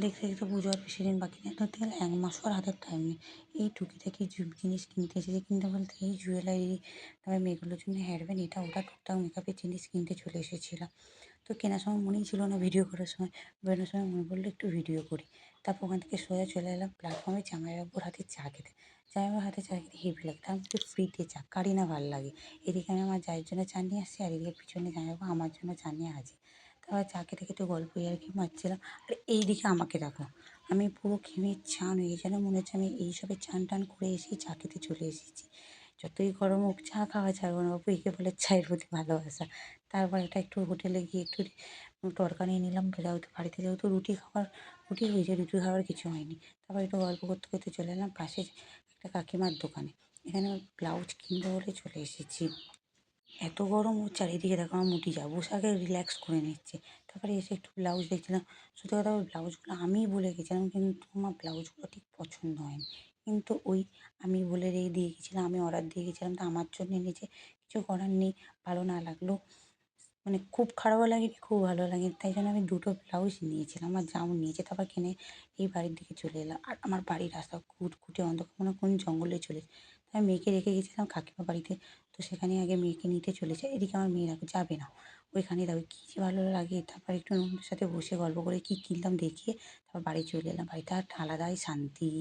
দেখতে দেখতে পুজো আর বেশি দিন বাকি নেই। ধরতে গেলে 1 মাসও আর হাতে টাইম নেই। এই টুকিটাকি জিনিস কিনতে এসেছি। কিনতে বলতে এই জুয়েলারি, তারপরে মেয়েগুলোর জন্য হেয়ার ব্যান্ড, এটা ওটা টুকটাক মেকআপের জিনিস কিনতে চলে এসেছিলাম। তো কেনার সময় মনেই ছিল না, ভিডিও করার সময়, বেরোনোর সময় মনে পড়লো একটু ভিডিও করি। তারপর ওখান থেকে সোজা চলে এলাম প্ল্যাটফর্মে জামাইবাবুর হাতে চা খেতে। জামাইবাবুর হাতে চা খেতে হেভি লাগে, তার মধ্যে ফ্রিতে চা, কারই না ভাল লাগে। এদিকে আমি আমার জায়ের জন্য চা নিয়ে আসছি, আর এদিকে পিছনে জামাইবাবু আমার জন্য চা নিয়ে হাজির। তারপর চা খেতে খেতে গল্প ইয়ার্কি মারছিলাম। আর এইদিকে আমাকে দেখো, আমি পুরো ঘেমে চান হয়ে যেন মনে হচ্ছে আমি এইসবে চান টান করে এসেই চা খেতে চলে এসেছি। যতই গরম হোক চা খাওয়া ছাড়বো না বাপু, একে বলে চায়ের প্রতি ভালোবাসা। তারপর এটা একটু হোটেলে গিয়ে একটু তড়কা নিয়ে নিলাম, যেহেতু বাড়িতে যেহেতু রুটি হয়েছে, রুটি খাওয়ার কিছু হয়নি। তারপর একটু গল্প করতে করতে চলে এলাম পাশে একটা কাকিমার দোকানে। এখানে ব্লাউজ কিনবো বলে চলে এসেছি। এত গরম হচ্ছে, আর এদিকে দেখো আমার মুটি যা বসে আগে রিল্যাক্স করে নিচ্ছে। তারপরে এসে একটু ব্লাউজ দেখছিলাম। সত্যি কথা ওই ব্লাউজগুলো আমিই বলে গেছিলাম, কিন্তু আমার ব্লাউজগুলো ঠিক পছন্দ হয়নি। কিন্তু ওই আমি বলে দিয়ে গেছিলাম, আমি অর্ডার দিয়ে গেছিলাম, তো আমার জন্য এনেছে, কিছু করার নেই। ভালো না লাগলেও মানে খুব খারাপও লাগেনি, খুব ভালো লাগেনি। তাই জন্য আমি 2 টো ব্লাউজ নিয়েছিলাম। আমার জাও নিয়েছে। তারপর কিনে এই বাড়ির দিকে চলে এলাম। আর আমার বাড়ির রাস্তা খুঁটখুঁটে অন্ধকার, মনে হয় কোন জঙ্গলে চলে যাই। তাই মেয়েকে রেখে গেছিলাম কাকিমার বাড়িতে। তো সেখানে আগে মেয়েকে নিতে চলে যাই। এদিকে আমার মেয়ে দেখো যাবে না। ওইখানেই দেখো কী যে ভালো লাগে। তারপর একটু ননদের সাথে বসে গল্প করে কী কিনলাম দেখিয়ে তারপর বাড়ি চলে এলাম। বাড়িতে একটা আলাদাই শান্তি।